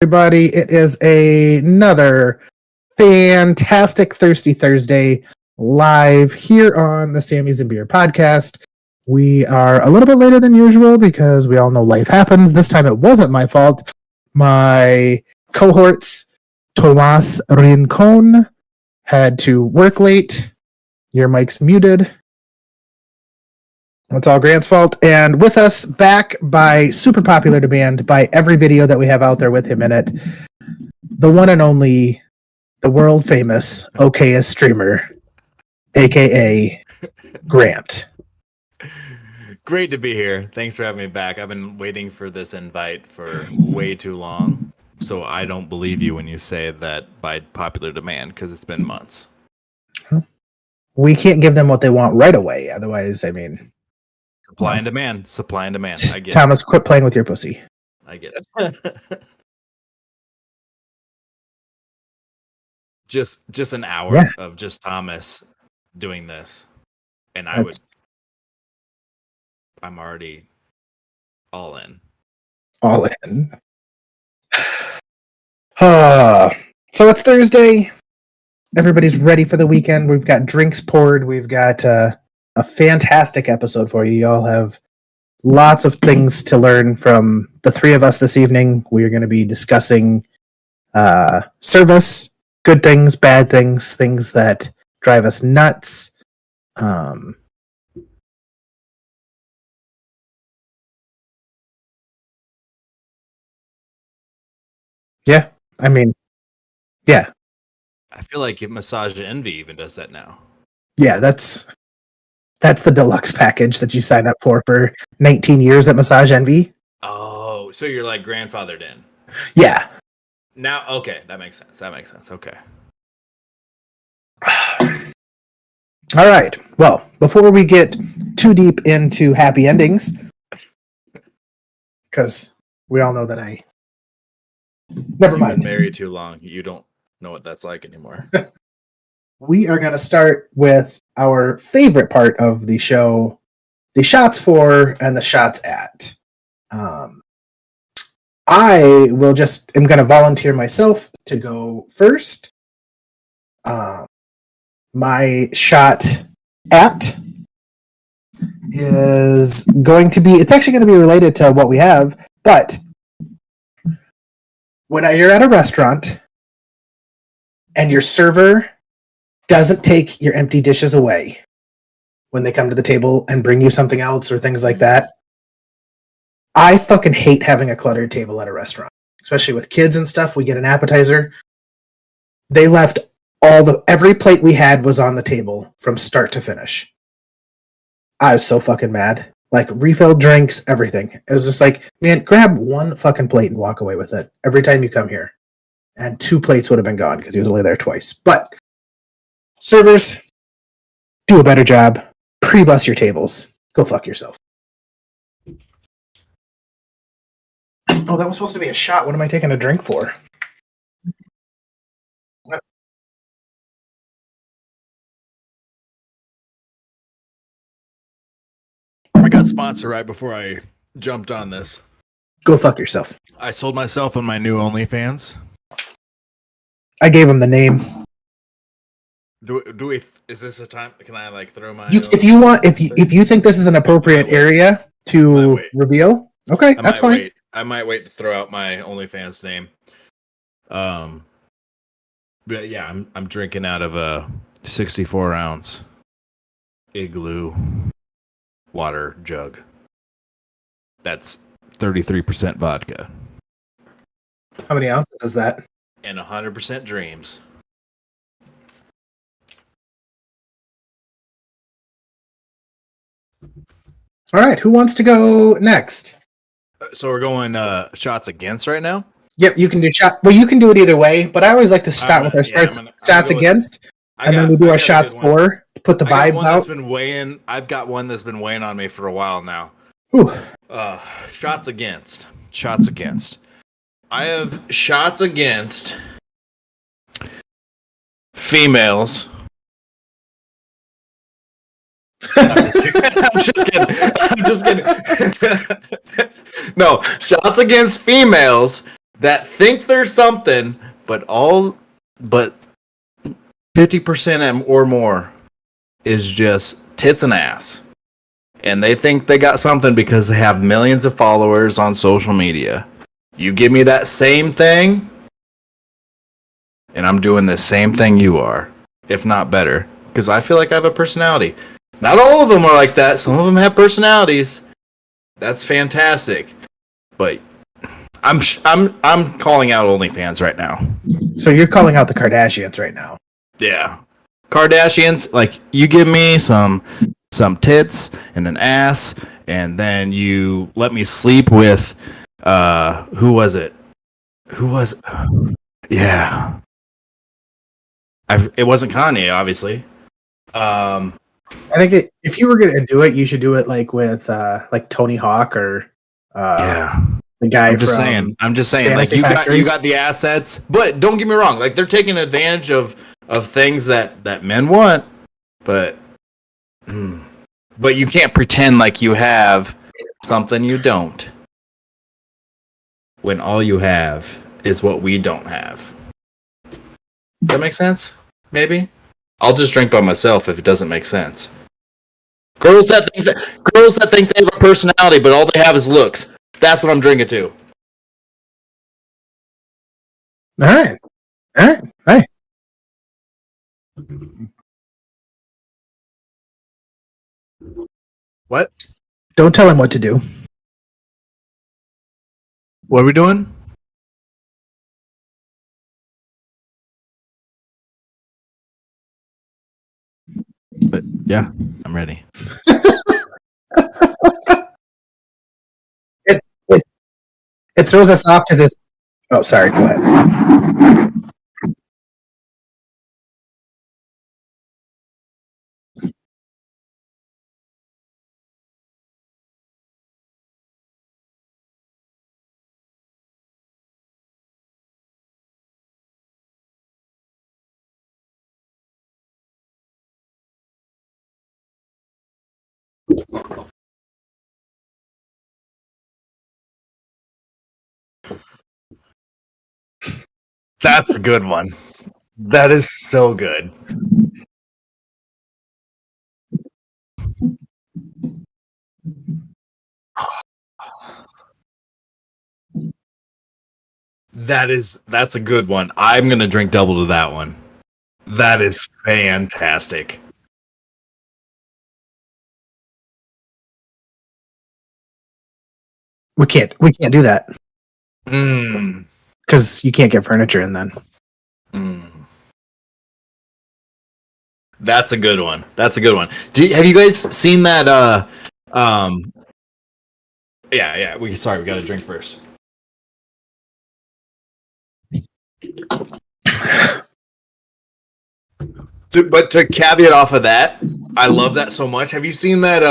Everybody, it is another fantastic Thirsty Thursday live here on the Sammy's and Beer podcast. We are a little bit later than usual because we all know life happens. This time it wasn't my fault. My cohorts, Tomas Rincon, had to work late. Your mic's muted. It's all Grant's fault. And with us, back by super popular demand, by every video that we have out there with him in it, the one and only, the world famous okayest streamer, aka Grant. Great to be here. Thanks for having me back. I've been waiting for this invite for way too long, so I don't believe you when you say that by popular demand, because it's been months. We can't give them what they want right away. Otherwise, I mean... Supply and demand. Supply and demand. I get Thomas, quit playing with your pussy. I get it. just an hour of just Thomas doing this, and I'm already all in. All in. So it's Thursday. Everybody's ready for the weekend. We've got drinks poured. We've got a fantastic episode for you. Y'all have lots of things to learn from the three of us this evening. We are going to be discussing service, good things, bad things, things that drive us nuts. Yeah, I mean, yeah. I feel like Massage Envy even does that now. Yeah, that's the deluxe package that you sign up for 19 years at Massage Envy. Oh, so you're like grandfathered in. Yeah. Now, okay, that makes sense. Okay. All right. Well, before we get too deep into happy endings, because we all know that never mind. You've been married too long. You don't know what that's like anymore. We are going to start with our favorite part of the show, the shots for and the shots at. I am going to volunteer myself to go first. My shot at is going to be, it's actually going to be related to what we have, but when you're at a restaurant and your server doesn't take your empty dishes away when they come to the table and bring you something else or things like that. I fucking hate having a cluttered table at a restaurant, especially with kids and stuff. We get an appetizer. They left every plate we had was on the table from start to finish. I was so fucking mad. Like, refilled drinks, everything. It was just like, man, grab one fucking plate and walk away with it every time you come here. And 2 plates would have been gone because he was only there twice. But servers, do a better job. Pre-bus your tables. Go fuck yourself. Oh, that was supposed to be a shot. What am I taking a drink for? I got sponsored right before I jumped on this. Go fuck yourself. I sold myself on my new OnlyFans. I gave him the name. Do we? Is this a time? Can I like throw my? If you think this is an appropriate area to reveal, okay, that's fine. I might wait to throw out my OnlyFans name. But yeah, I'm drinking out of a 64-ounce Igloo water jug. That's 33% vodka. How many ounces is that? And 100% dreams. All right, who wants to go next? So we're going shots against right now? Yep, you can do shot. Well, you can do it either way, but I always like to start with our shots against, and then we do our shots for to put the vibes out. I've got one that's been weighing on me for a while now. Ooh. Shots against. Shots against. I have shots against females. I'm just kidding. No, shots against females that think there's something, but 50% or more is just tits and ass. And they think they got something because they have millions of followers on social media. You give me that same thing, and I'm doing the same thing you are, if not better, because I feel like I have a personality. Not all of them are like that. Some of them have personalities. That's fantastic. But I'm calling out OnlyFans right now. So you're calling out the Kardashians right now. Yeah. Kardashians, like, you give me some tits and an ass, and then you let me sleep with who was it? Yeah. It wasn't Kanye, obviously. I think if you were gonna do it, you should do it like with like Tony Hawk or yeah. the guy. I'm just saying. Like, you got the assets, but don't get me wrong. Like, they're taking advantage of things that men want, but you can't pretend like you have something you don't, when all you have is what we don't have. Does that make sense? Maybe. I'll just drink by myself if it doesn't make sense. Girls that think they have a personality, but all they have is looks. That's what I'm drinking to. All right. Hey. What? Don't tell him what to do. What are we doing? But yeah, I'm ready. It throws us off because it's. Oh, sorry. Go ahead. That's a good one. That is so good. That's a good one. I'm gonna drink double to that one. That is fantastic. We can't do that Mm. because you can't get furniture in then. That's a good one. Have you guys seen that? Yeah. We got to drink first. But to caveat off of that, I love that so much. Have you seen that?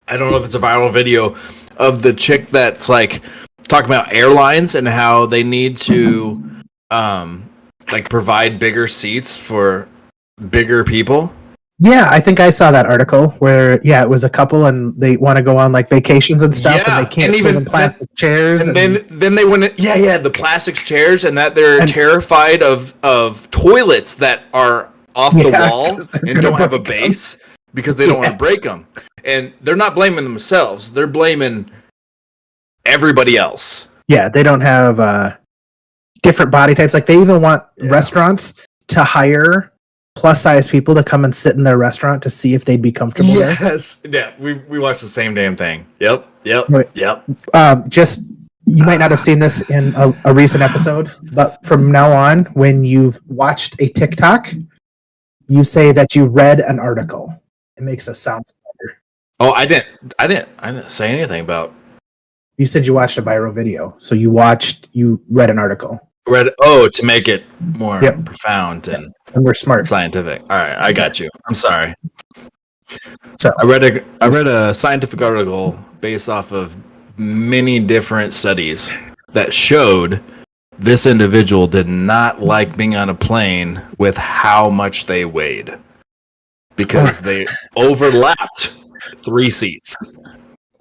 I don't know if it's a viral video of the chick that's like talking about airlines and how they need to like provide bigger seats for bigger people. Yeah, I think I saw that article where it was a couple and they want to go on like vacations and stuff, and they can't sit in plastic chairs. And then they want to the plastic chairs, and that they're terrified of toilets that are off the wall and don't have a base because they don't want to break them. And they're not blaming themselves; they're blaming everybody else. Yeah, they don't have different body types. Like, they even want restaurants to hire plus size people to come and sit in their restaurant to see if they'd be comfortable there. Yes. Yeah, we watched the same damn thing. Yep. Just, you might not have seen this in a recent episode, but from now on, when you've watched a TikTok, you say that you read an article. It makes us sound better. Oh, I didn't say anything about. You said you watched a viral video, so you read an article. To make it more profound and we're smart, scientific. All right, I got you. I'm sorry. So I read a scientific article based off of many different studies that showed this individual did not like being on a plane with how much they weighed because they overlapped 3 seats.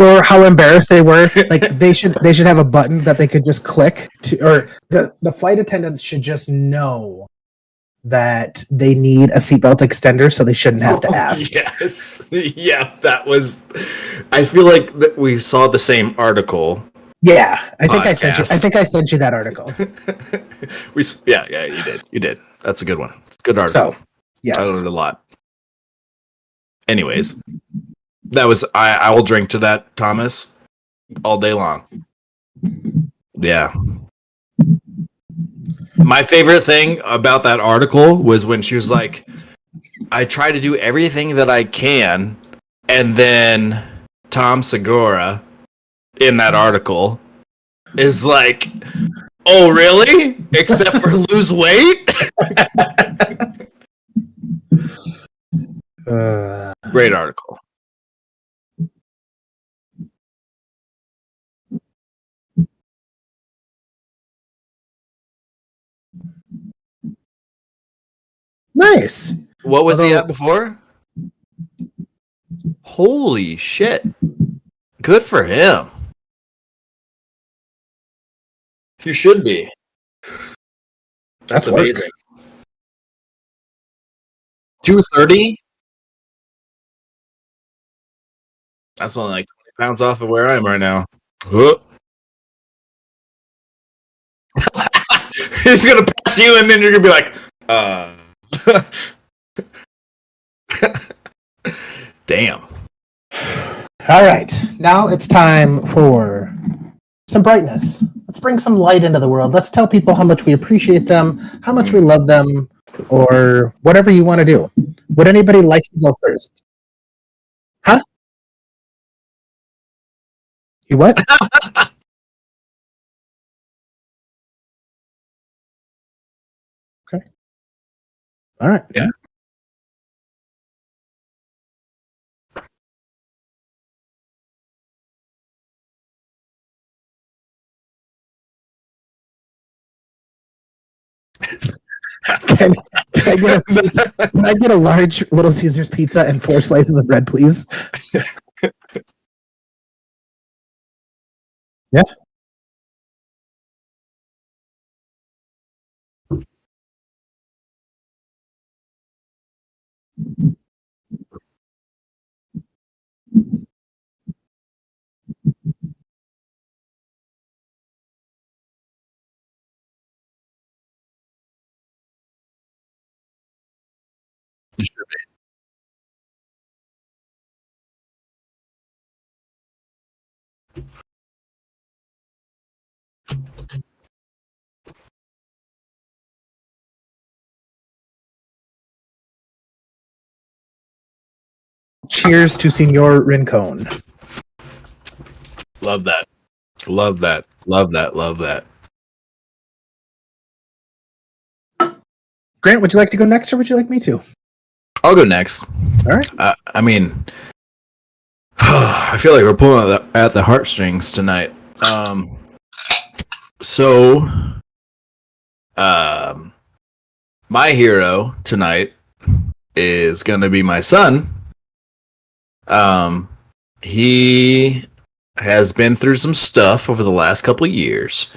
or how embarrassed they were. Like they should have a button that they could just click to, or the flight attendants should just know that they need a seatbelt extender, so they shouldn't have to ask. Yes. Yeah, that was. I feel like that we saw the same article. Yeah, I think I sent you. Podcast. I think I sent you that article. Yeah, you did. That's a good one. Good article. So, yes. I learned a lot. Anyways, that was I will drink to that, Thomas, all day long. Yeah. My favorite thing about that article was when she was like, I try to do everything that I can, and then Tom Segura in that article is like, oh really? Except for lose weight? Great article. Nice. What was he at before? Holy shit. Good for him. You should be. That's amazing. 230? That's only like 20 pounds off of where I am right now. He's gonna pass you, and then you're gonna be like, damn. All right, now it's time for some brightness. Let's bring some light into the world. Let's tell people how much we appreciate them, how much we love them, or whatever you want to do. Would anybody like to go first? Huh? You what? Okay. All right. Yeah. Can I get a large Little Caesars pizza and 4 slices of bread, please? Yeah. You should be. Cheers to Senor Rincon. Love that. Love that. Love that. Love that. Grant, would you like to go next, or would you like me to? I'll go next. All right. I mean, I feel like we're pulling at the heartstrings tonight. So, my hero tonight is going to be my son. He has been through some stuff over the last couple of years.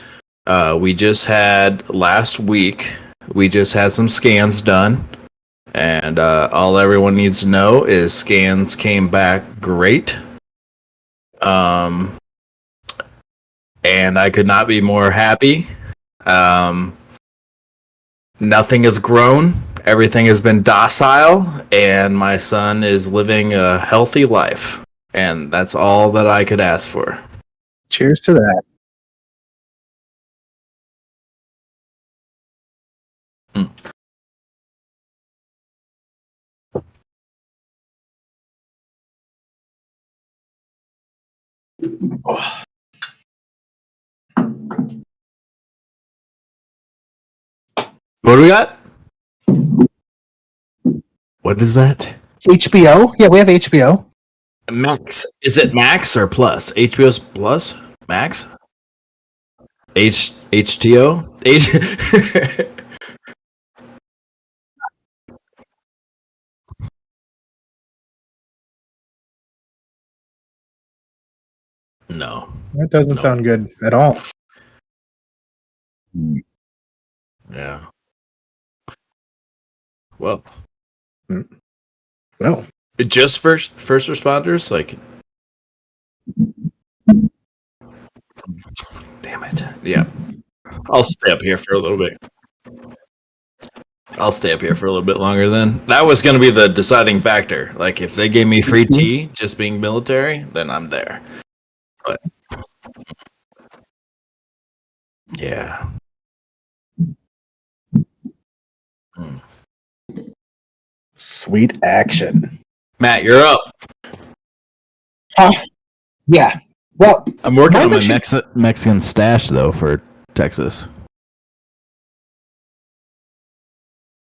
We just had last week. We just had some scans done, and all everyone needs to know is scans came back great. And I could not be more happy. Nothing has grown. Everything has been docile, and my son is living a healthy life. And that's all that I could ask for. Cheers to that. Oh. What do we got? What is that? HBO? Yeah, we have HBO. Max. Is it Max or Plus? HBO's Plus? Max? HTO? No. That doesn't No. sound good at all. Yeah. Well, Well, just first responders, like. Damn it. Yeah. I'll stay up here for a little bit. I'll stay up here for a little bit longer then. That was going to be the deciding factor. Like, if they gave me free tea just being military, then I'm there. But, yeah. sweet action. Matt, you're up. Yeah. Well, I'm working mine's on my actually- Mexican stash though for Texas.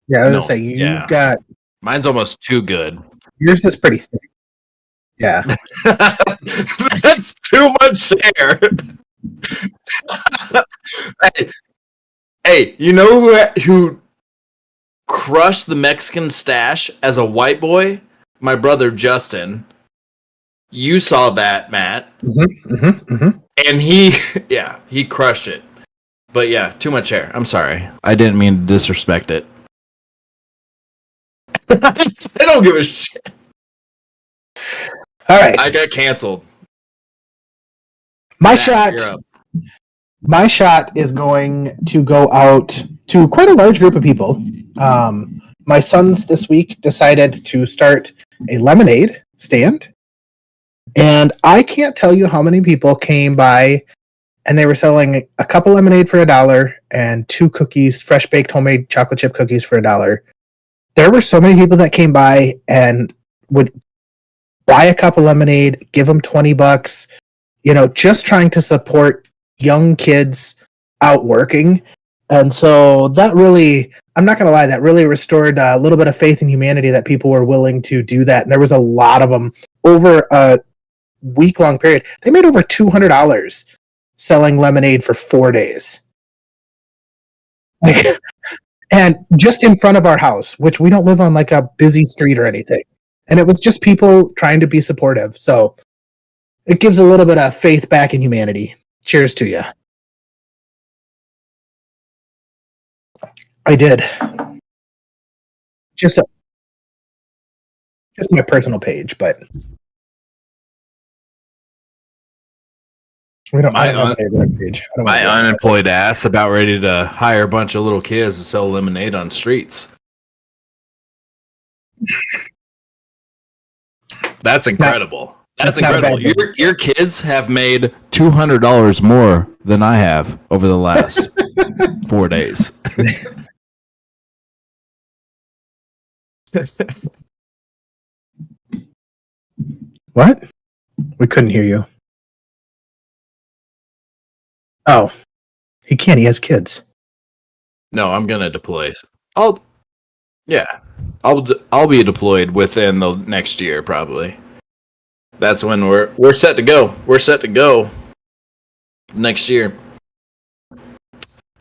yeah, I was No, gonna say you've yeah. got Mine's almost too good. yours is pretty thick. Yeah. That's too much share. hey, you know who crushed the Mexican stash as a white boy? My brother Justin. You saw that, Matt. And he crushed it. But yeah, too much hair. I'm sorry. I didn't mean to disrespect it. I don't give a shit. All right. I got canceled. My Matt, shot. you're up. My shot is going to go out to quite a large group of people. My sons this week decided to start a lemonade stand. And I can't tell you how many people came by and they were selling a cup of lemonade for $1 and 2 cookies, fresh baked homemade chocolate chip cookies for $1. There were so many people that came by and would buy a cup of lemonade, give them $20, just trying to support young kids out working. And so that really, I'm not going to lie, that really restored a little bit of faith in humanity that people were willing to do that. And there was a lot of them over a week-long period. They made over $200 selling lemonade for 4 days. And just in front of our house, which we don't live on like a busy street or anything. And it was just people trying to be supportive. So it gives a little bit of faith back in humanity. Cheers to you. I did. Just my personal page, but we don't My have a web page. I don't My wanna do that. unemployed ass about ready to hire a bunch of little kids to sell lemonade on streets. That's incredible. That's not a bad incredible. Your kids have made $200 more than I have over the last 4 days. What? We couldn't hear you. Oh, he can't. He has kids. No, I'm gonna deploy. I'll be deployed within the next year probably. That's when we're set to go. We're set to go next year.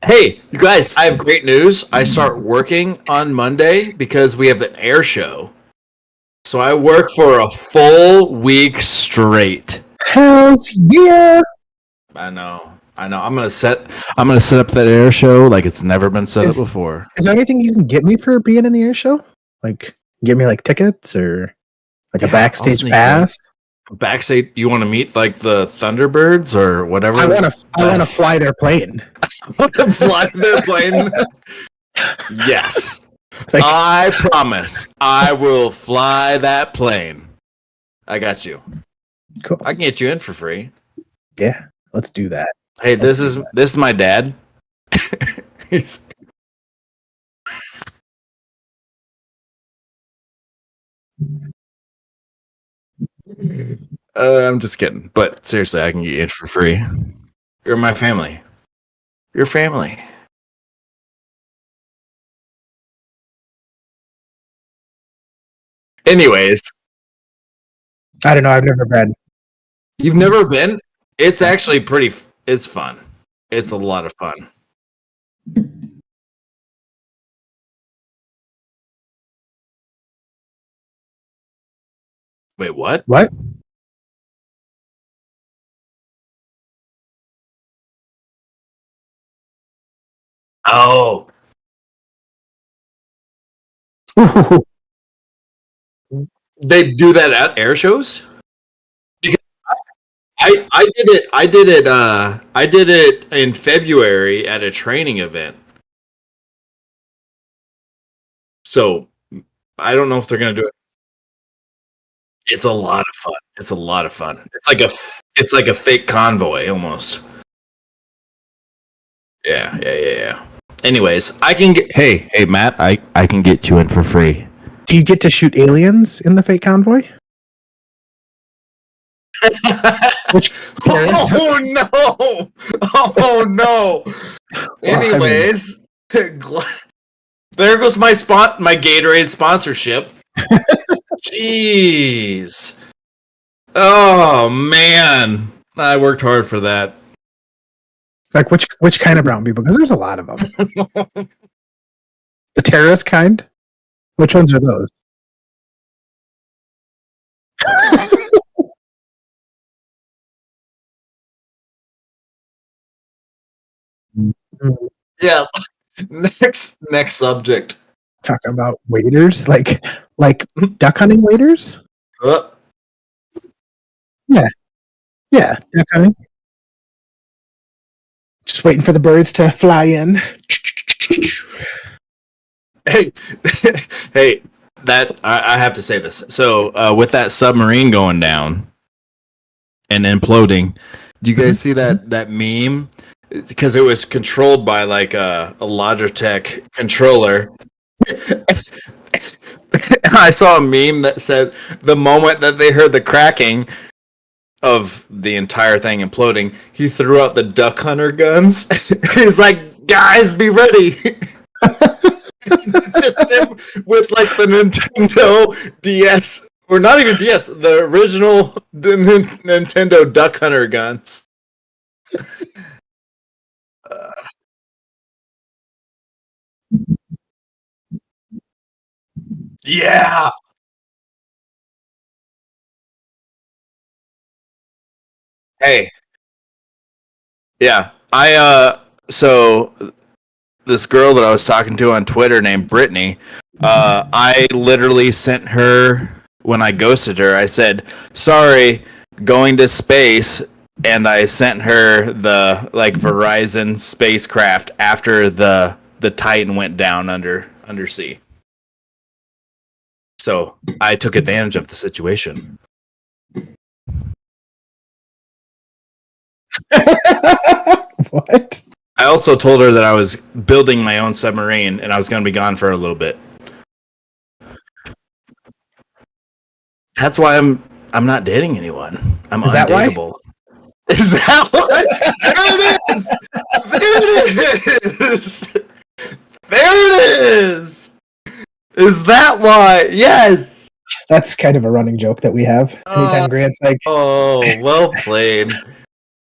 Hey, you guys, I have great news. I start working on Monday because we have an air show. So I work for a full week straight. Hells yeah! I know. I'm gonna set up that air show like it's never been set Is- up before. Is there anything you can get me for being in the air show? Like, get me like tickets or like Yeah, a backstage I'll sneak pass? backstage. You want to meet like the Thunderbirds or whatever? I want to fly their plane. fly their plane. Yes. Like- I promise I will fly that plane. I got you. Cool. I can get you in for free. Yeah, let's do that. Hey, this is my dad. He's I'm just kidding. But seriously, I can get you in for free. You're my family. You're family. Anyways, I don't know. I've never been. you've never been? It's actually it's fun. It's a lot of fun. Wait, what? What? Oh, Ooh, they do that at air shows? Because I did it. I did it in February at a training event. So I don't know if they're gonna do it. It's a lot of fun. It's a lot of fun. It's like a fake convoy almost. Yeah. Anyways, I can get. Hey, Matt, I can get you in for free. do you get to shoot aliens in the fake convoy? Which Oh no! Oh no! Anyways, there goes my Gatorade sponsorship. Jeez. Oh man, I worked hard for that. like which kind of brown people? Because there's a lot of them. The terrorist kind. Which ones are those? Yeah. Next subject. Talk about waiters, like duck hunting waiters. Uh, Yeah, duck hunting. Just waiting for the birds to fly in. hey, hey, that I have to say this. So with that submarine going down and imploding, do you guys see that meme? Because it was controlled by like a Logitech controller. I saw a meme that said the moment that they heard the cracking of the entire thing imploding, he threw out the duck hunter guns. He's like, "Guys, be ready!" Just him with like the Nintendo DS, or not even DS, the original Nintendo duck hunter guns. Yeah. Hey. Yeah. So this girl that I was talking to on Twitter named Brittany, I literally sent her when I ghosted her, I said, "Sorry, going to space," and I sent her the like Verizon spacecraft after the Titan went down undersea. So I took advantage of the situation. What? I also told her that I was building my own submarine and I was going to be gone for a little bit. That's why I'm not dating anyone. I'm Is that why? undateable. Is that what? There it is. There it is. Is that why? Yes. That's kind of a running joke that we have. Anytime Grant's like, Oh, well played.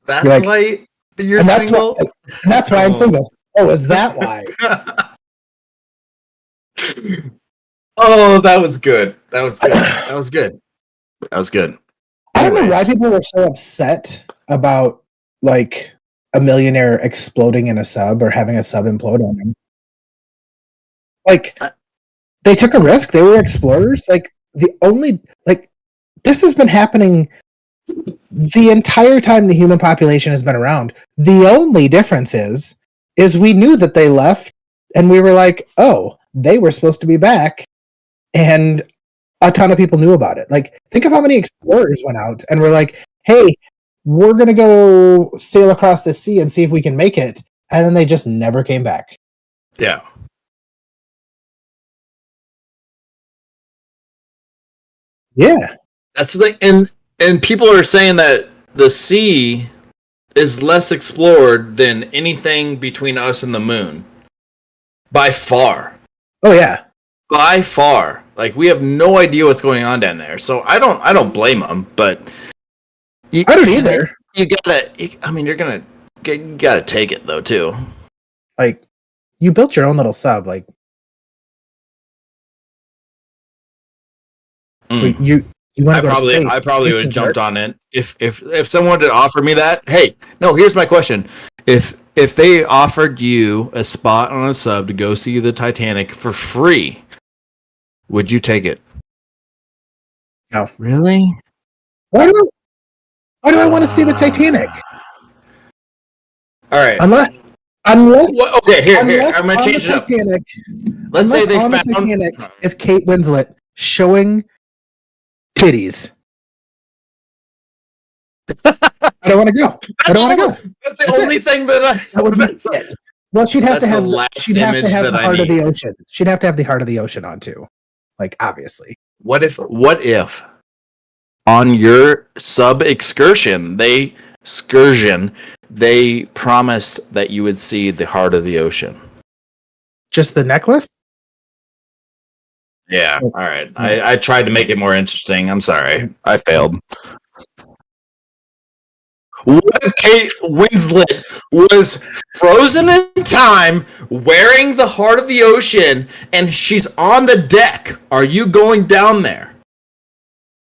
That's You're like, why you're and that's single. why, and that's why I'm single. Oh, is that why? Oh, that was good. That was good. That was good. That was good. I don't know why Anyways. people were so upset about like a millionaire exploding in a sub or having a sub implode on him. Like they took a risk. They were explorers. Like this has been happening the entire time the human population has been around. The only difference is we knew that they left and we were like, oh, they were supposed to be back. And a ton of people knew about it. Like, think of how many explorers went out and were like, hey, we're going to go sail across the sea and see if we can make it. And then they just never came back. Yeah. Yeah. That's the thing. And people are saying that the sea is less explored than anything between us and the moon. By far. Oh, yeah. By far. Like, we have no idea what's going on down there. So I don't blame them, but I don't either. You gotta take it though too. Like, you built your own little sub. Like, you want to go to space. I probably would This have is jumped dirt. on it if someone did offer me that. Hey, no, here's my question: if if they offered you a spot on a sub to go see the Titanic for free, would you take it? No. Really? Why do I want to see the Titanic? All right. Unless Okay, here. unless I'm gonna on the change it up. Titanic, Let's say unless they on the found. Titanic is Kate Winslet showing titties. I don't want to go. I don't want to go. That's the That's only thing that That would be that's it. Well, she'd have to that's the have last she'd have to image have that the I heart of need. the ocean. She'd have to have the heart of the ocean on too. Like obviously. What if on your sub excursion they promised that you would see the heart of the ocean? Just the necklace? Yeah. All right. I tried to make it more interesting. I'm sorry. I failed. What if Kate Winslet was frozen in time wearing the heart of the ocean and she's on the deck? Are you going down there?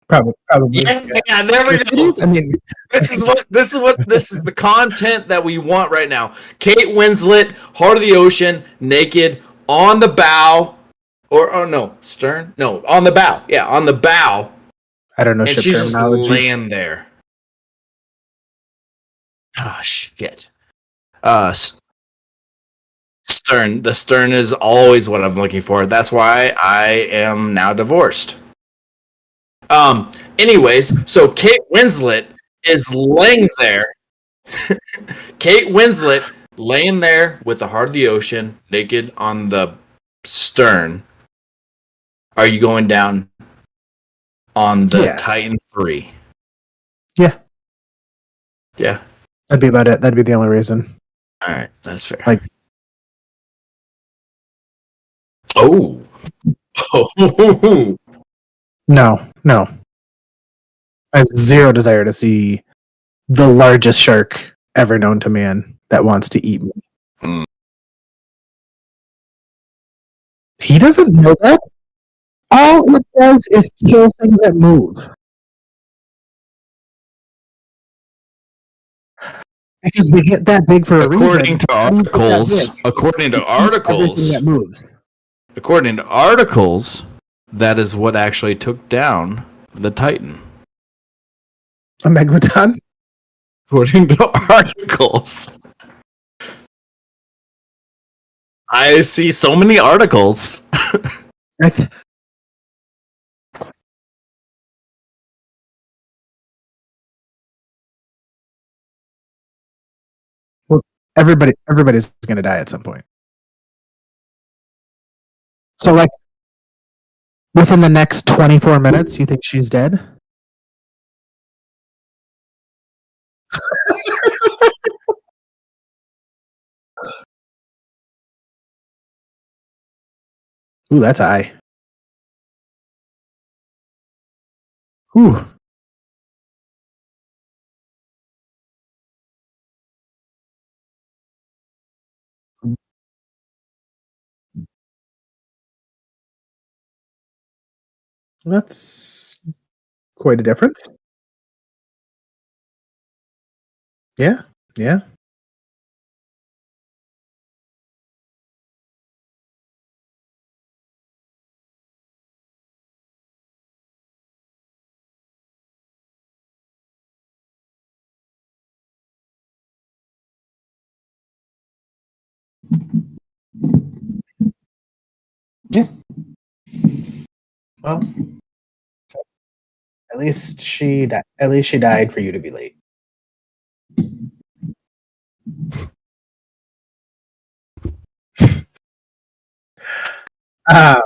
Probably. Yeah, there we It go. is. I mean, This is the content that we want right now. Kate Winslet, heart of the ocean, naked on the bow, or oh no, stern, no, on the bow. Yeah, on the bow, I don't know and ship she's just terminology. laying there. Ah, shit. Stern. The stern is always what I'm looking for. That's why I am now divorced. Anyways, so Kate Winslet is laying there. Kate Winslet laying there with the heart of the ocean, naked on the stern. Are you going down on the Titan 3? Yeah. Yeah. That'd be about it. That'd be the only reason. All right, that's fair. Like- oh. No. I have zero desire to see the largest shark ever known to man that wants to eat me. Mm. He doesn't know that. All it does is kill things that move. Because they get that big for a According reason. to How do you get that articles, big? according to They eat everything articles, that moves. according to articles, that is what actually took down the Titan. A megalodon? According to articles. I see so many articles. Well, everybody's going to die at some point. So, like, within the next 24 minutes, you think she's dead? Ooh, that's high. Ooh. That's quite a difference. Yeah. Well, at least she died. At least she died for you to be late. Um,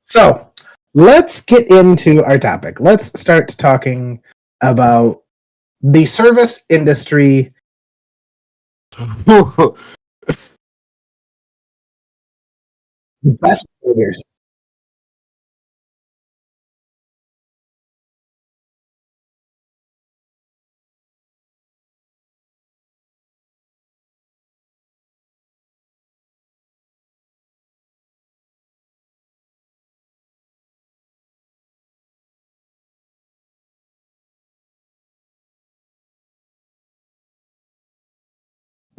so let's get into our topic. Let's start talking about the service industry. Best leaders.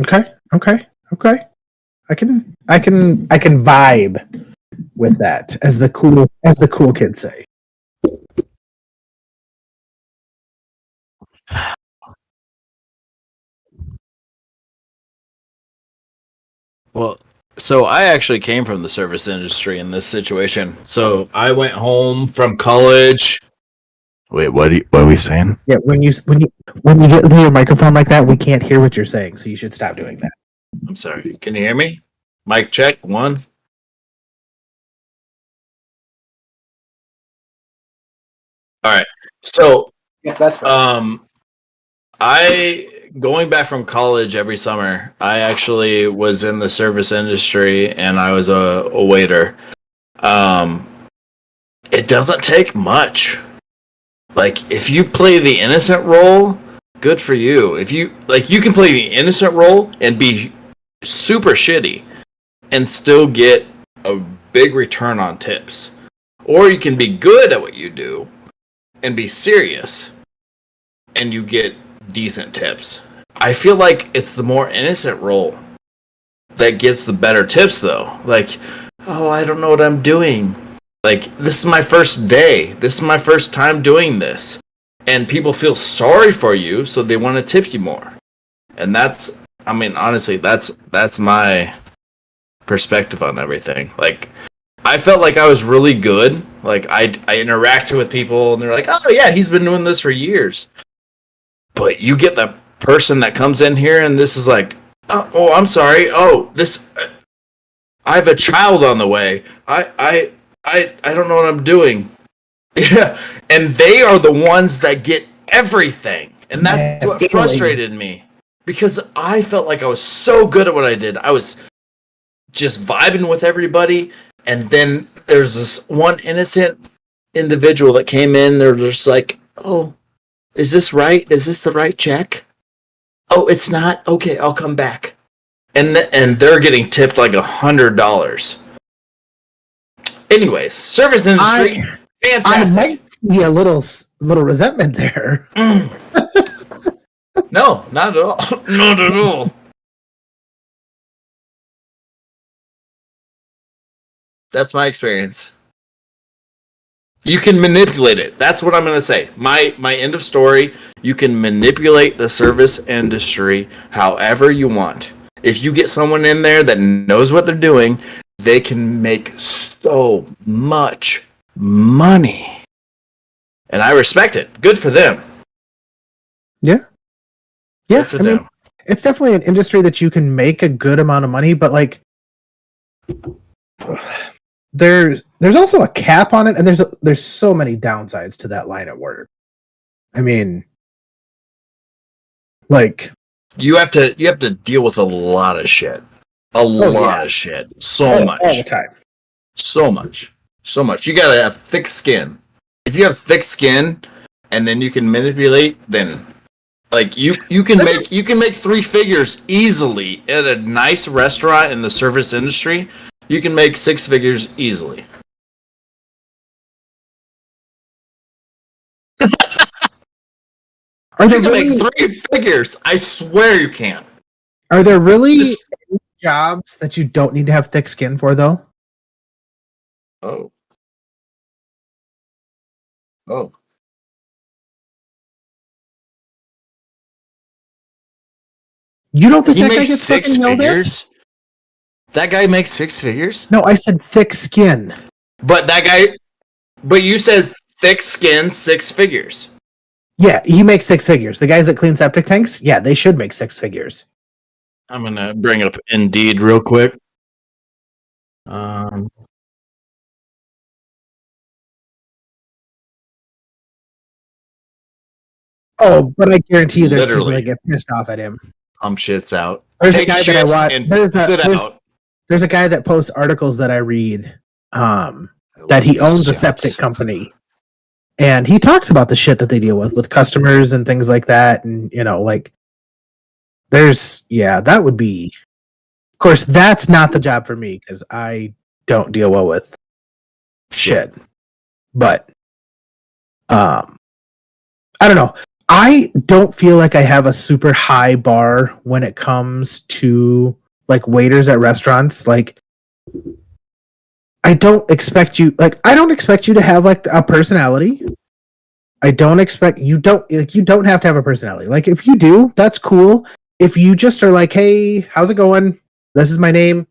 Okay. Okay. I can vibe with that, as the cool kids say. Well, so I actually came from the service industry in this situation. So I went home from college. Wait, what are we saying? Yeah, when you get near your microphone like that, we can't hear what you're saying, so you should stop doing that. I'm sorry. Can you hear me? Mic check 1. All right. So Yeah, that's I going back from college every summer, I actually was in the service industry and I was a waiter. It doesn't take much. Like if you play the innocent role, good for you. If you you can play the innocent role and be super shitty and still get a big return on tips. Or you can be good at what you do and be serious and you get decent tips. I feel like it's the more innocent role that gets the better tips though. Like, oh, I don't know what I'm doing. Like, this is my first day. This is my first time doing this. And people feel sorry for you, so they want to tip you more. And that's, I mean, honestly, that's my perspective on everything. Like, I felt like I was really good. Like, I interacted with people, and they're like, oh, yeah, he's been doing this for years. But you get the person that comes in here, and this is like, oh, I'm sorry. Oh, this, I have a child on the way. I don't know what I'm doing. Yeah, and they are the ones that get everything. And that's what frustrated me. Because I felt like I was so good at what I did. I was just vibing with everybody. And then there's this one innocent individual that came in. They're just like, oh, is this right? Is this the right check? Oh, it's not? Okay, I'll come back. And they're getting tipped like $100. Anyways, service industry, fantastic. I might see a little resentment there. No, not at all. Not at all. That's my experience. You can manipulate it. That's what I'm going to say. My end of story, you can manipulate the service industry however you want. If you get someone in there that knows what they're doing, they can make so much money. And I respect it. Good for them. Yeah. Yeah, Good for them. mean, it's definitely an industry that you can make a good amount of money, but like there's also a cap on it, and there's so many downsides to that line of work. I mean, like you have to deal with a lot of shit. A lot of shit. So much. All the time. So much. You gotta have thick skin. If you have thick skin and then you can manipulate, then like you can make 3 figures easily at a nice restaurant in the service industry. You can make 6 figures easily. Are there You can really, make 3 figures. I swear you can. are there really jobs that you don't need to have thick skin for, though? Oh. You don't think He that guy makes gets 6 fucking yelled at? figures? That guy makes 6 figures? No, I said thick skin. But you said thick skin, 6 figures. Yeah, he makes 6 figures. The guys that clean septic tanks, yeah, they should make 6 figures. I'm gonna bring up Indeed real quick. Oh, but I guarantee you there's people Literally. that get pissed off at him. Pump shit's out. There's a Take guy that shit I watch. and There's sit out. there's a guy that posts articles that I read that he owns a septic company. And he talks about the shit that they deal with customers and things like that. And, you know, like, that would be, of course, that's not the job for me because I don't deal well with shit. But, I don't know. I don't feel like I have a super high bar when it comes to like waiters at restaurants. Like I don't expect you to have like a personality. I don't expect you don't have to have a personality. Like if you do, that's cool. If you just are like, "Hey, how's it going? This is my name."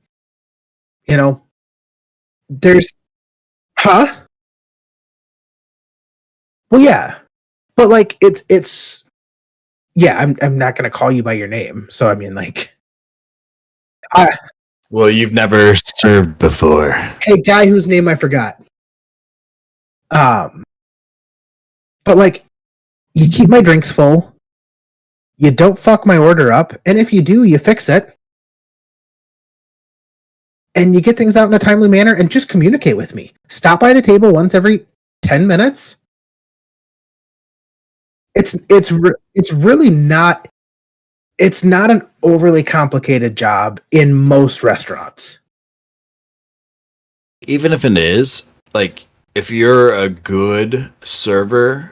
You know, there's huh? Well, yeah. But like it's yeah, I'm not going to call you by your name. So I mean like I Well, you've never served before. hey, guy whose name I forgot. Um but like you keep my drinks full. You don't fuck my order up, and if you do, you fix it. And you get things out in a timely manner and just communicate with me. Stop by the table once every 10 minutes. It's really not it's not an overly complicated job in most restaurants. Even if it is, like, if you're a good server,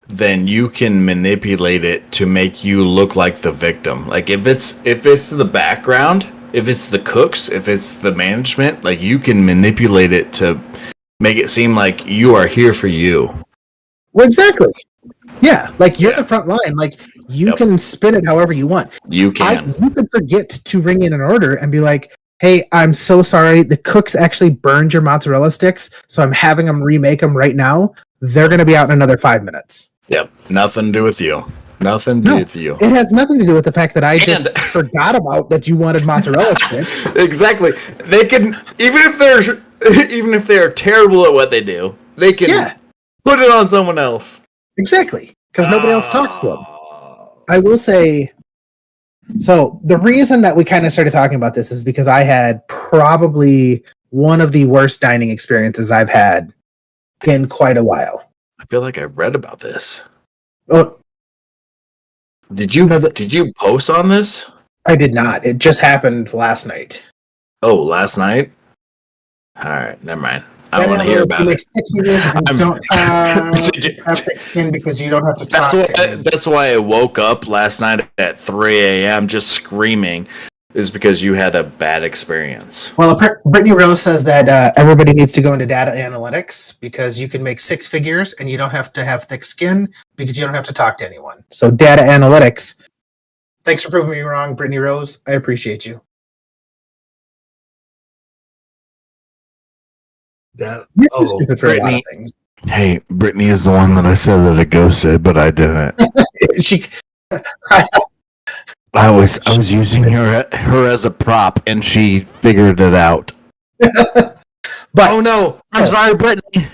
then you can manipulate it to make you look like the victim. Like if it's the background, if it's the cooks, if it's the management, like you can manipulate it to make it seem like you are here for you. Well, exactly. Yeah, like you're the front line. Like you can spin it however you want. You can. You could forget to ring in an order and be like, "Hey, I'm so sorry. The cooks actually burned your mozzarella sticks, so I'm having them remake them right now. They're going to be out in another 5 minutes." Yep. Nothing to do with you. Nothing to do with you. It has nothing to do with the fact that I just forgot about that you wanted mozzarella sticks. Exactly. They can even if they're terrible at what they do, they can put it on someone else. Exactly, because nobody else talks to them. I will say, so the reason that we kind of started talking about this is because I had probably one of the worst dining experiences I've had in quite a while. I feel like I read about this. Oh, Did you post on this? I did not. It just happened last night. Oh, last night? All right, never mind. I don't want to hear about it. You don't have thick skin because you don't have to talk to him. That's why I woke up last night at 3 a.m. just screaming, is because you had a bad experience. Well, Brittany Rose says that everybody needs to go into data analytics because you can make six figures and you don't have to have thick skin because you don't have to talk to anyone. So data analytics. Thanks for proving me wrong, Brittany Rose. I appreciate you. That You're stupid for a lot of things. Hey, Brittany is the one that I said that I ghosted, but I didn't. I was using her as a prop, and she figured it out. But oh no, I'm sorry, Brittany.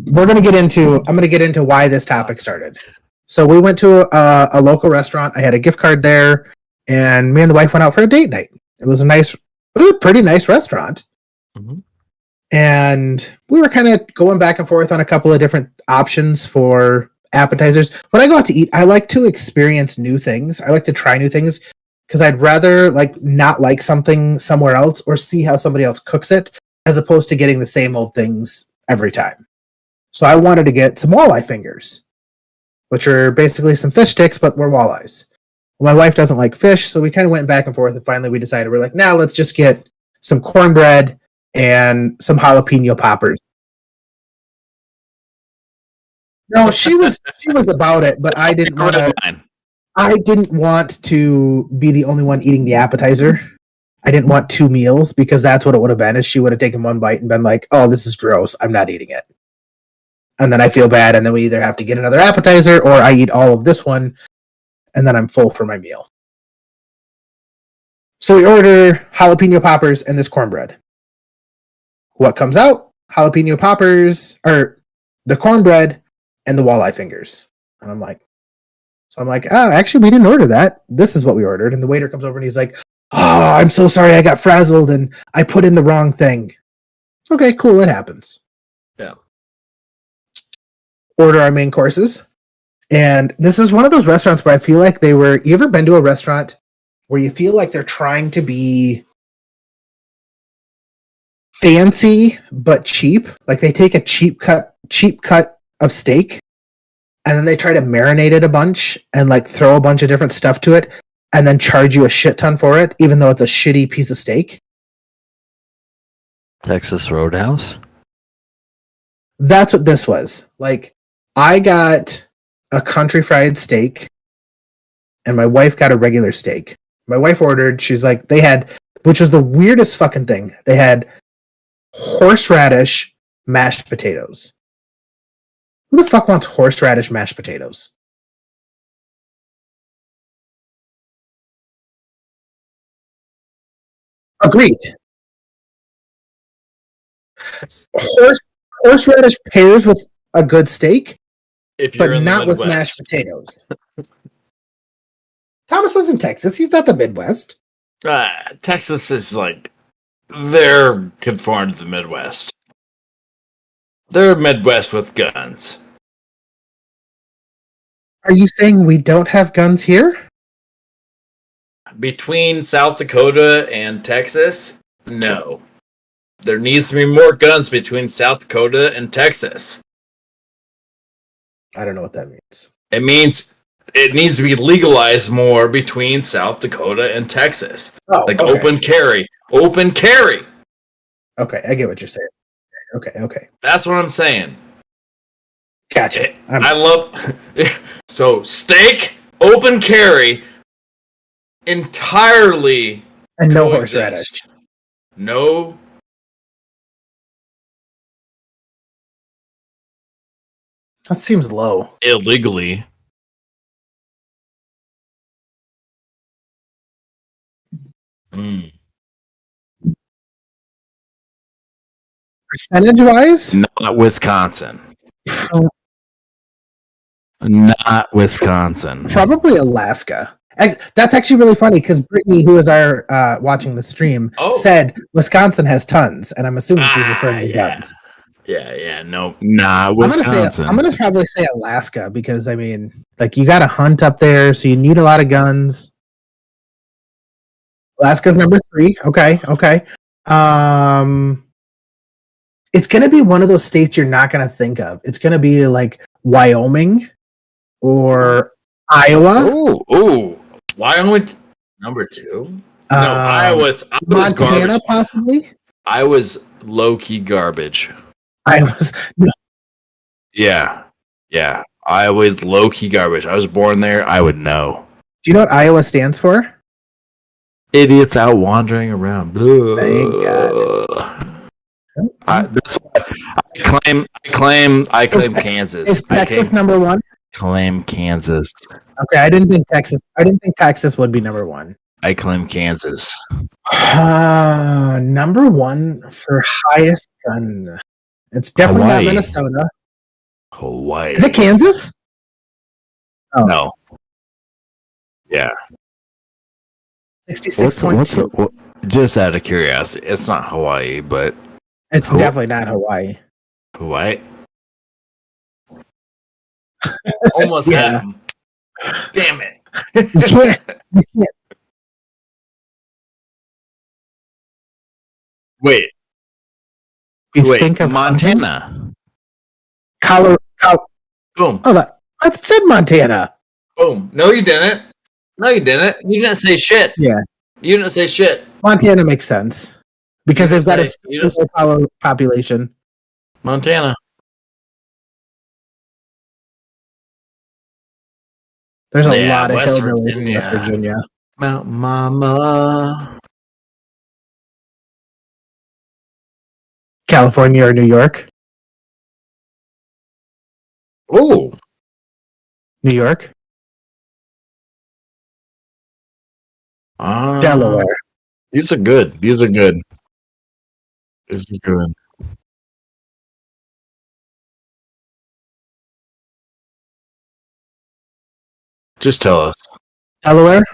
I'm going to get into why this topic started. So we went to a local restaurant. I had a gift card there, and me and the wife went out for a date night. It was a pretty nice restaurant. Mm-hmm. And we were kind of going back and forth on a couple of different options for appetizers. When I go out to eat, I like to experience new things. I like to try new things because I'd rather not like something somewhere else or see how somebody else cooks it as opposed to getting the same old things every time. So I wanted to get some walleye fingers, which are basically some fish sticks, but were walleyes. Well, my wife doesn't like fish, so we kind of went back and forth, and finally we decided we're like, let's just get some cornbread and some jalapeno poppers. No, she was about it, but I didn't want to be the only one eating the appetizer. I didn't want two meals because that's what it would have been. Is she would have taken one bite and been like, "Oh, this is gross. I'm not eating it." And then I feel bad, and then we either have to get another appetizer or I eat all of this one, and then I'm full for my meal. So we order jalapeno poppers and this cornbread. What comes out? Jalapeno poppers, or the cornbread and the walleye fingers. And I'm like, oh, actually, we didn't order that. This is what we ordered. And the waiter comes over and he's like, "Oh, I'm so sorry. I got frazzled and I put in the wrong thing." It's okay, cool. It happens. Yeah. Order our main courses. And this is one of those restaurants where I feel like you ever been to a restaurant where you feel like they're trying to be fancy but cheap? Like they take a cheap cut of steak and then they try to marinate it a bunch and like throw a bunch of different stuff to it and then charge you a shit ton for it, even though it's a shitty piece of steak. Texas Roadhouse. That's what this was. Like, I got a country fried steak and my wife got a regular steak. My wife ordered, she's like, they had, which was the weirdest fucking thing. They had horseradish mashed potatoes. Who the fuck wants horseradish mashed potatoes? Agreed. Horseradish pairs with a good steak, If you're but in the not with Midwest. mashed potatoes. Thomas lives in Texas. He's not the Midwest. Texas is like, they're conformed to the Midwest. They're Midwest with guns. Are you saying we don't have guns here? Between South Dakota and Texas, no. There needs to be more guns between South Dakota and Texas. I don't know what that means. It means it needs to be legalized more between South Dakota and Texas. Oh, Like okay. open carry. Open carry. Okay, I get what you're saying. Okay. That's what I'm saying. Gotcha. I love so steak, open carry, entirely And no coexist. horseradish. No. That seems low. Illegally. Mm. Percentage wise, Not Wisconsin. Not Wisconsin. probably Alaska. That's actually really funny because Brittany, who is our watching the stream, said Wisconsin has tons, and I'm assuming she's referring to guns. Yeah, no. Nah, Wisconsin. I'm gonna probably say Alaska because I mean, like you got to hunt up there, so you need a lot of guns. Alaska's number 3. Okay. It's gonna be one of those states you're not gonna think of. It's gonna be like Wyoming or Iowa. Ooh. Wyoming number 2? No, I was Montana, garbage. possibly. I was low key garbage. I was. Yeah. I was low key garbage. I was born there. I would know. Do you know what Iowa stands for? Idiots out wandering around. Thank God. That's what I claim Kansas. Is Texas number 1? Claim Kansas. Okay, I didn't think Texas would be number 1. I claim Kansas. Number 1 for highest gun. It's definitely Hawaii. not Minnesota. Hawaii. Is it Kansas? Oh, No. Yeah. 66.2. What, just out of curiosity, it's not Hawaii, but It's definitely not Hawaii. Hawaii. Almost Yeah. had him. Damn it. You can't. Wait, You think of Montana. Colorado. Boom. Oh, I said Montana. Boom. No, you didn't. You didn't say shit. Yeah. You didn't say shit. Montana makes sense because they've got a You just- small population. Montana. There's a Yeah, lot of West hillbillies in West Virginia. Virginia. Mount Mama. California or New York? Oh. New York? Uh, Delaware. These are good. These are good. Just tell us. Delaware?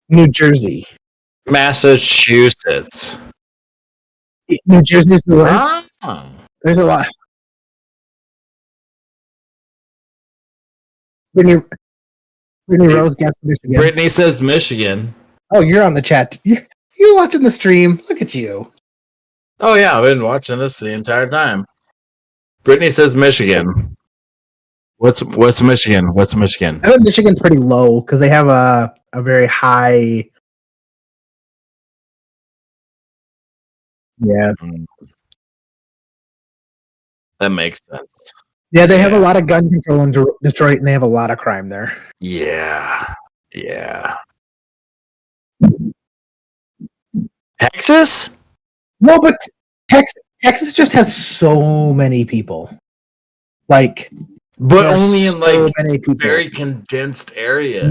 New Jersey. Massachusetts. New Jersey's the worst. Ah. There's a lot. Brittany Rose guessed Michigan. Brittany says Michigan. Oh, you're on the chat. You're watching the stream. Look at you. Oh yeah, I've been watching this the entire time. Brittany says Michigan. What's Michigan? What's Michigan? I think Michigan's pretty low because they have a very high. Yeah, That makes sense. yeah, they have a Yeah. lot of gun control in Detroit, and they have a lot of crime there. Yeah. Texas? No, but Texas just has so many people. Like, But there's only in so like many people. very condensed areas.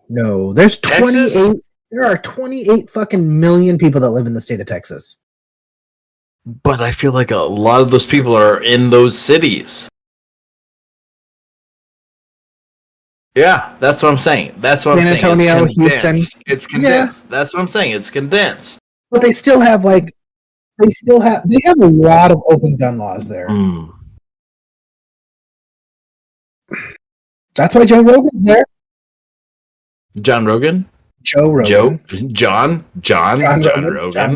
No. There's Texas? 28. There are 28 fucking million people that live in the state of Texas. But I feel like a lot of those people are in those cities. Yeah, that's what I'm saying. San Antonio, Houston. It's condensed. That's what I'm saying. It's condensed. But they still have they have a lot of open gun laws there. That's why Joe Rogan's there. John Rogan? Joe Rogan. John Rogan. John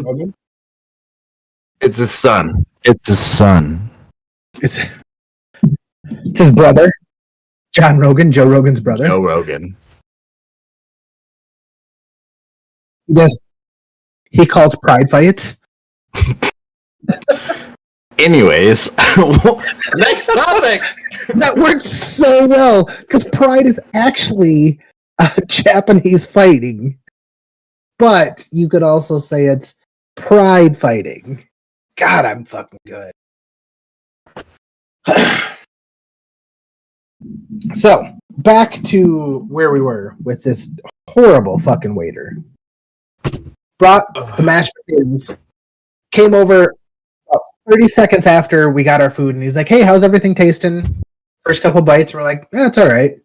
Rogan. It's his son. It's his brother. John Rogan, Joe Rogan's brother. Joe Rogan. He calls pride fights. Anyways, next topic. That works so well because pride is actually Japanese fighting, but you could also say it's pride fighting. God, I'm fucking good. So, back to where we were with this horrible fucking waiter. Brought the mashed potatoes, came over about 30 seconds after we got our food, and he's like, hey, how's everything tasting? First couple bites, we're like, it's all right.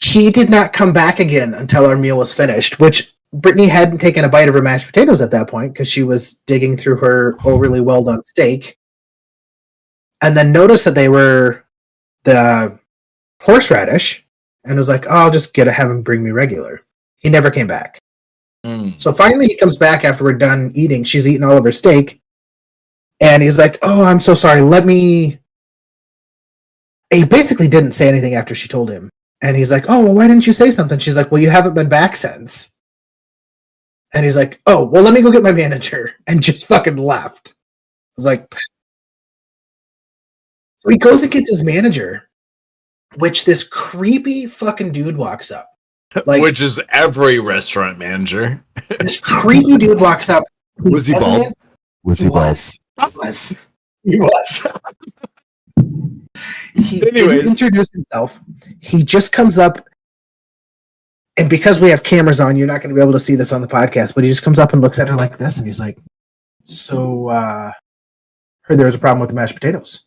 He did not come back again until our meal was finished, which Brittany hadn't taken a bite of her mashed potatoes at that point because she was digging through her overly well-done steak, and then noticed that they were the horseradish, and was like, I'll just have him bring me regular. He never came back. So finally he comes back after we're done eating. She's eaten all of her steak. And he's like, oh, I'm so sorry. He basically didn't say anything after she told him. And he's like, oh, well, why didn't you say something? She's like, well, you haven't been back since. And he's like, oh, well, let me go get my manager. And just fucking left. I was like, so he goes and gets his manager, which this creepy fucking dude walks up. Like, which is every restaurant manager. This creepy dude walks up. Was he bald? He was. He didn't introduce himself. He just comes up, and because we have cameras on, you're not going to be able to see this on the podcast, but he just comes up and looks at her like this, and he's like, so, heard there was a problem with the mashed potatoes.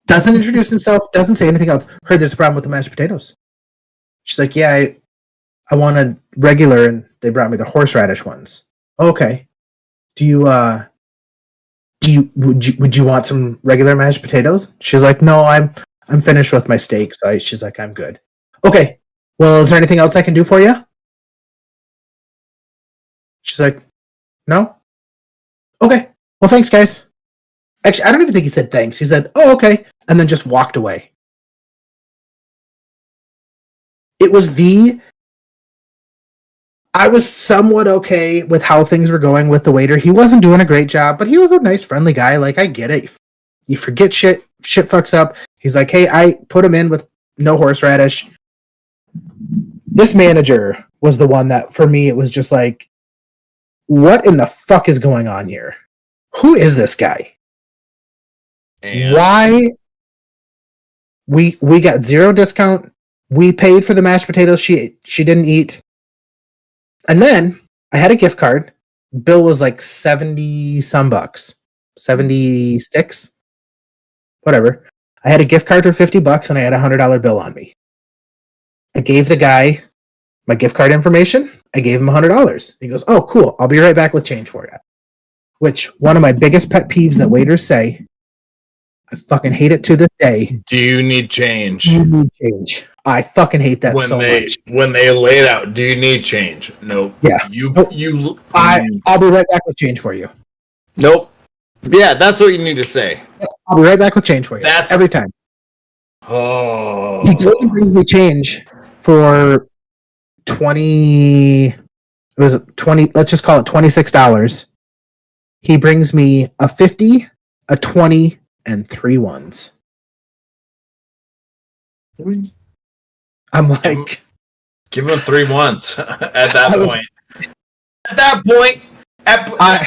Doesn't introduce himself, doesn't say anything else. Heard there's a problem with the mashed potatoes. She's like, yeah, I wanted regular, and they brought me the horseradish ones. Okay. Would you want some regular mashed potatoes? She's like, no, I'm finished with my steak. So she's like, I'm good. Okay. Well, is there anything else I can do for you? She's like, no. Okay. Well, thanks, guys. Actually, I don't even think he said thanks. He said, oh, okay. And then just walked away. I was somewhat okay with how things were going with the waiter. He wasn't doing a great job, but he was a nice, friendly guy. Like, I get it. You forget shit fucks up. He's like, hey, I put him in with no horseradish. This manager was the one that, for me, it was just like, what in the fuck is going on here? Who is this guy? And why? We got zero discount. We paid for the mashed potatoes she didn't eat. And then I had a gift card. Bill was like 70 some bucks. 76? Whatever. I had a gift card for $50 and I had a $100 bill on me. I gave the guy my gift card information. I gave him $100. He goes, oh, cool. I'll be right back with change for you. Which, one of my biggest pet peeves that waiters say. I fucking hate it to this day. Do you need change? Do you need change? I fucking hate that much. When they lay it out, do you need change? Nope. Yeah. I'll be right back with change for you. Nope. Yeah, that's what you need to say. I'll be right back with change for you. That's- every time. Oh. He goes and brings me change for 20. It was 20. Let's just call it $26. He brings me a 50, a 20, and 3 ones. I'm like, Give him 3 months at that I was- point. At that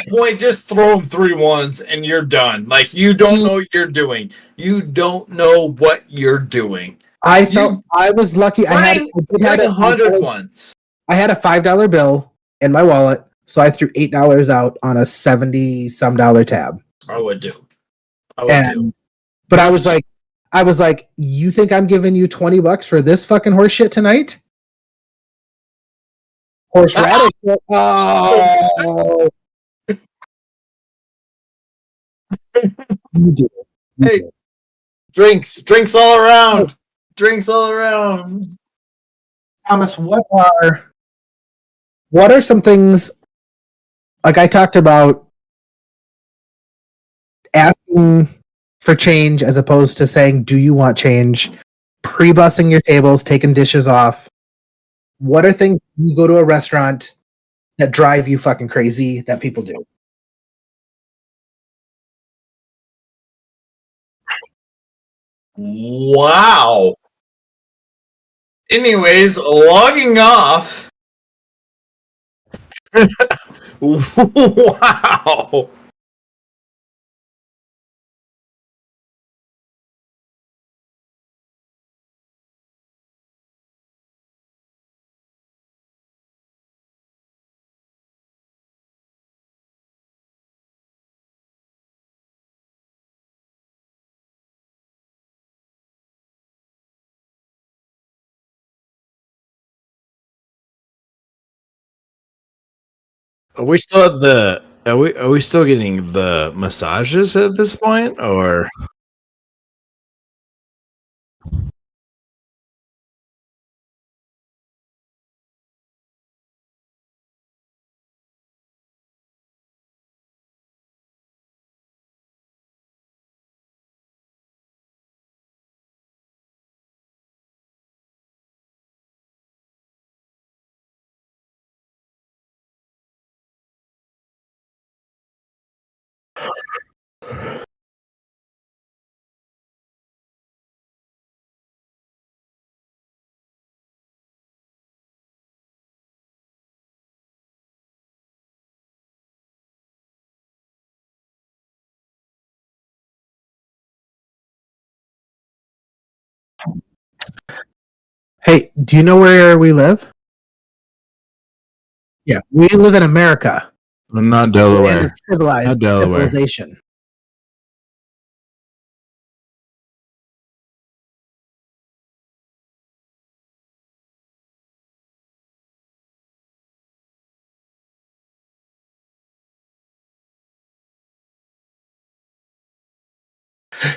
point, just throw him 3 ones and you're done. Like, you don't know what you're doing. You don't know what you're doing. I felt I was lucky. I had Bring 100 ones. I had a $5 bill in my wallet, so I threw $8 out on a $70-some tab. I would do. But I was like, you think I'm giving you $20 for this fucking horse shit tonight? Horseradish. Oh. You do it. You Hey. do it. Drinks all around. Drinks all around. Thomas, what are some things, like I talked about, asking for change as opposed to saying, do you want change? Pre-bussing your tables, taking dishes off. What are things when you go to a restaurant that drive you fucking crazy that people do? Wow. Anyways, logging off. Wow. Are we still at the? Are we still getting the massages at this point, or? Hey, do you know where we live? Yeah, we live in America. Not In Delaware. a civilized Not Delaware. civilization.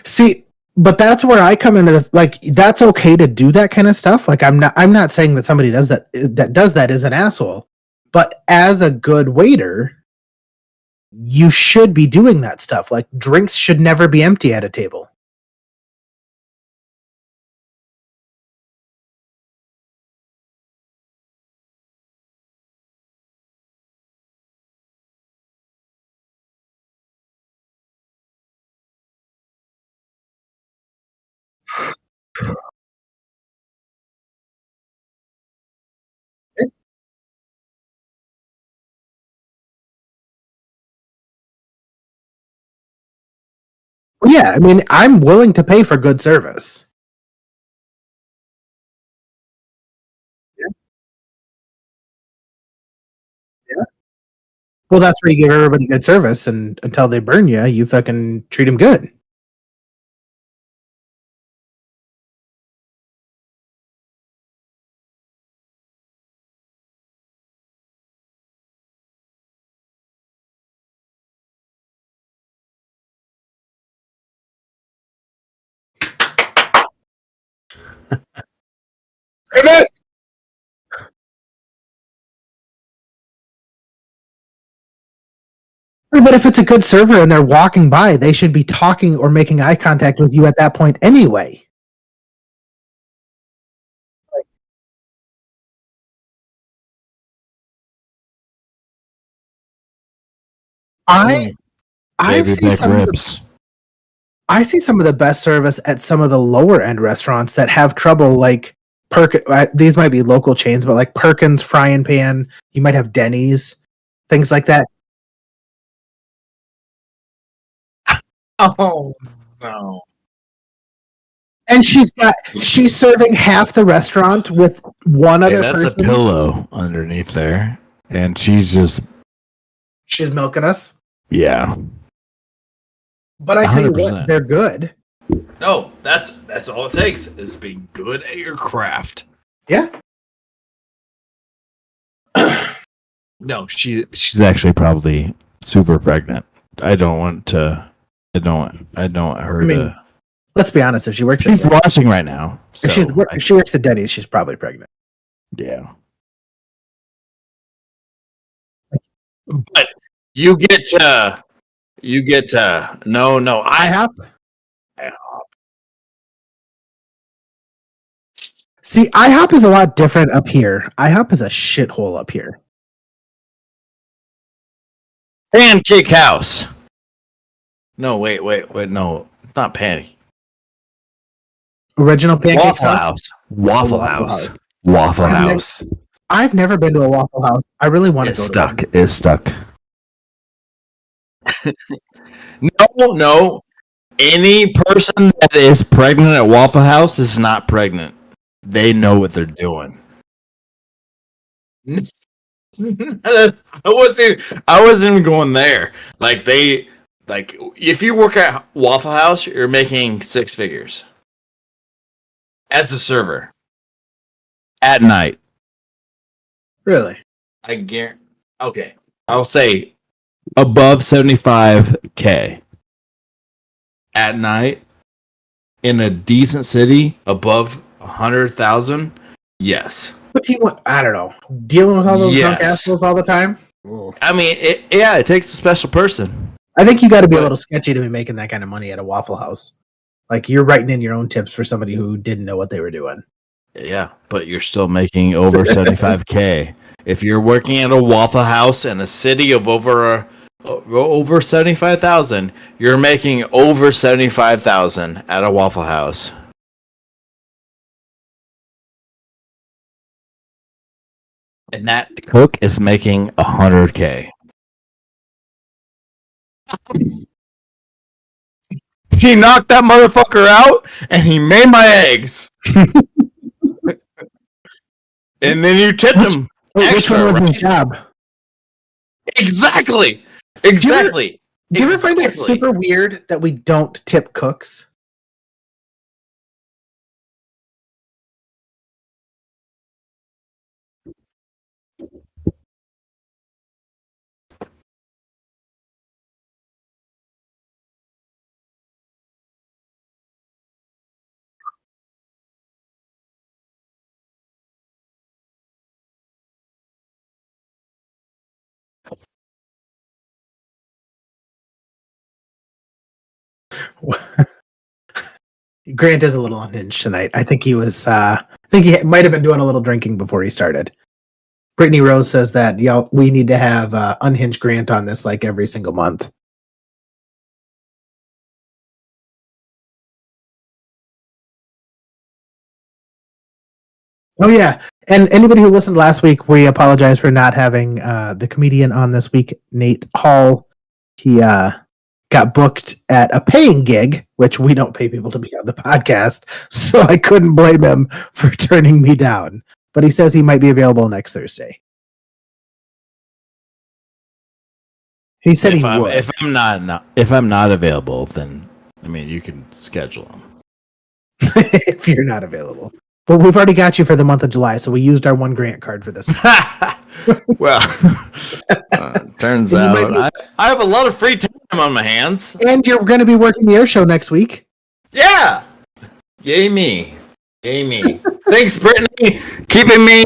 See, but that's where I come into like that's okay to do that kind of stuff. Like I'm not saying that somebody does that is an asshole. But as a good waiter, you should be doing that stuff. Like drinks should never be empty at a table. Well, yeah, I mean, I'm willing to pay for good service. Yeah. Well, that's where you give everybody good service, and until they burn you, you fucking treat them good. Service! But if it's a good server and they're walking by, they should be talking or making eye contact with you at that point anyway. I Baby see back some of the, ribs. I see some of the best service at some of the lower end restaurants that have trouble, like these might be local chains, but like Perkins Frying Pan. You might have Denny's, things like that. Oh no. And she's serving half the restaurant with one Hey, other that's person. a pillow underneath there, and she's just She's milking us. yeah. But I tell you 100%. what, they're good. No, that's all it takes is being good at your craft. Yeah. No, she's actually probably super pregnant. I don't want her to. Let's be honest. If she works, She's at, watching right now. if she works at Denny's, she's probably pregnant. Yeah. But you get to no, IHOP. See, IHOP is a lot different up here. IHOP is a shithole up here. Pancake House. No, wait, no, it's not pancake. Original pancake Waffle sauce? House. Waffle Waffle House. House. Waffle I've never- House. I've never been to a Waffle House. I really want to It's go stuck. to one. It's stuck. No. Any person that is pregnant at Waffle House is not pregnant. They know what they're doing. I wasn't even going there. Like if you work at Waffle House, you're making 6 figures as a server at night. Really? I guarantee. Okay, I'll say above 75K at night in a decent city, above 100,000. Yes. What do you want? I don't know. Dealing with all those drunk Yes. assholes all the time? I mean, it takes a special person. I think you got to be a little sketchy to be making that kind of money at a Waffle House. Like you're writing in your own tips for somebody who didn't know what they were doing. Yeah, but you're still making over 75K. If you're working at a Waffle House in a city of over 75,000, you're making over 75,000 at a Waffle House. And that cook is making 100K. She knocked that motherfucker out, and he made my eggs. And then you tipped him. Wait, which Extra, one was his right? job? Exactly. Do you ever find it Exactly. super weird that we don't tip cooks? Grant is a little unhinged tonight. I think he was. I think he might have been doing a little drinking before he started. Brittany Rose says that we need to have unhinged Grant on this like every single month. Oh yeah, and anybody who listened last week, we apologize for not having the comedian on this week, Nate Hall. He got booked at a paying gig, which we don't pay people to be on the podcast, so I couldn't blame him for turning me down. But he says he might be available next Thursday. He said he would. If I'm not available, then I mean you can schedule them. If you're not available. But we've already got you for the month of July, so we used our one Grant card for this. Well, turns And you out might I have a lot of free time on my hands. And you're going to be working the air show next week. yeah. Yay me. Thanks, Brittany, keeping me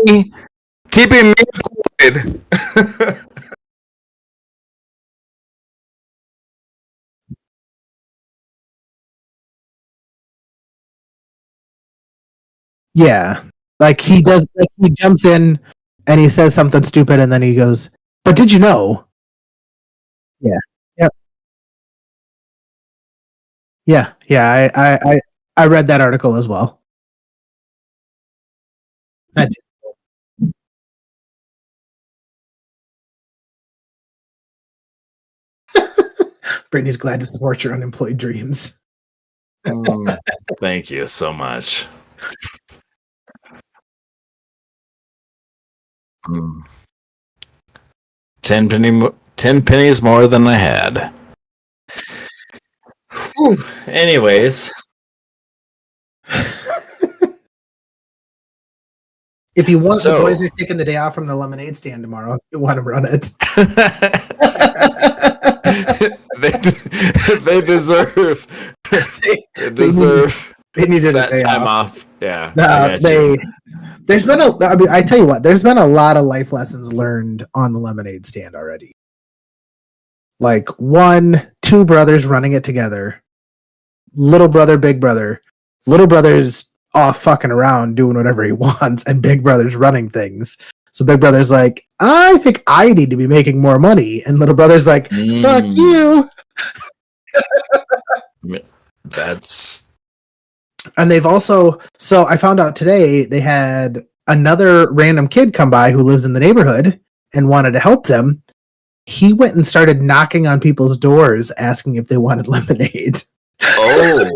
employed. Yeah. Like he does, like he jumps in and he says something stupid and then he goes, "But did you know?" Yeah. Yep. Yeah. Yeah. I read that article as well. That Brittany's glad to support your unemployed dreams. Thank you so much. Mm. 10 pennies more than I had. Whew. Anyways, If you want, So- the boys are taking the day off from the lemonade stand tomorrow. If you want to run it. they deserve They needed a that day time off. off. Yeah, I got you. There's been I mean, I tell you what, there's been a lot of life lessons learned on the lemonade stand already. Like 2 brothers running it together. Little brother, big brother. Little brother's off fucking around doing whatever he wants, and big brother's running things. So big brother's like, I think I need to be making more money. And little brother's like, fuck you. That's And they've also, so I found out today they had another random kid come by who lives in the neighborhood and wanted to help them. He went and started knocking on people's doors asking if they wanted lemonade. oh.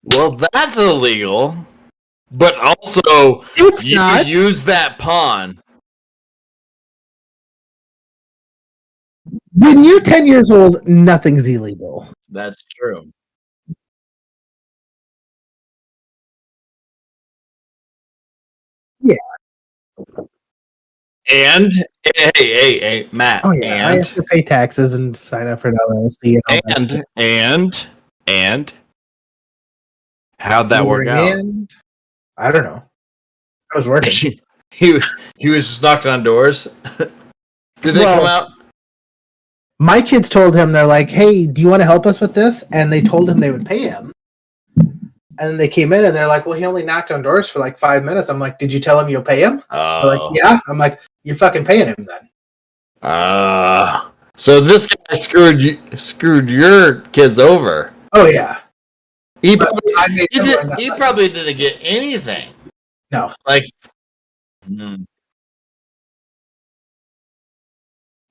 Well, that's illegal. But also, It's you not. use that pawn. When you're 10 years old, nothing's illegal. That's true. Yeah. And hey, Matt. Oh yeah, I have to pay taxes and sign up for an LLC. And how'd that work out? And I don't know. I was working. he was just knocking on doors. Did they come out? My kids told him, they're like, "Hey, do you want to help us with this?" And they told him they would pay him. And then they came in and they're like, "Well, he only knocked on doors for like 5 minutes." I'm like, "Did you tell him you'll pay him?" They're like, "Yeah." I'm like, "You're fucking paying him then." So this guy screwed your kids over. Oh yeah. He But probably, I made them learn that he lesson. probably didn't get anything. No. Like,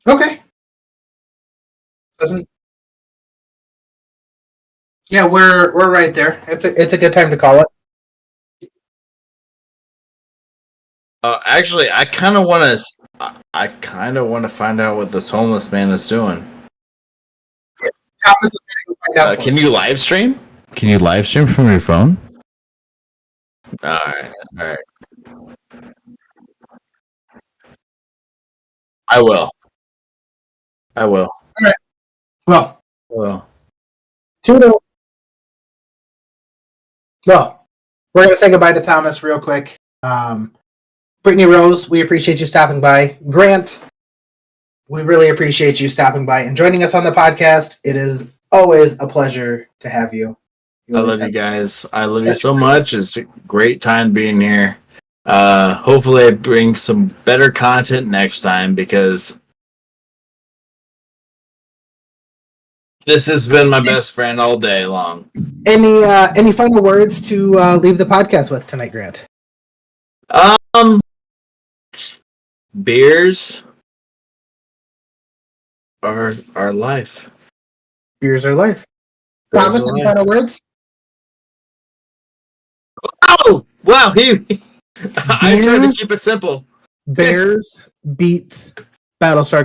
Okay. Doesn't. Yeah, we're right there. It's a good time to call it. actually, I kind of want to find out what this homeless man is doing. Thomas is going to find out. Can you live stream? Can you live stream from your phone? All right. I will. Well, Well, toodle. Well, we're going to say goodbye to Thomas real quick. Brittany Rose, we appreciate you stopping by. Grant, we really appreciate you stopping by and joining us on the podcast. It is always a pleasure to have you. I love you guys. I love you so much. It's a great time being here. Hopefully I bring some better content next time because this has been my best friend all day long. Any final words to leave the podcast with tonight, Grant? Beers are life. Beers are life. Beers Thomas, are any life. final words? Oh, wow. I tried to Beers? keep it simple. Bears beats Battlestar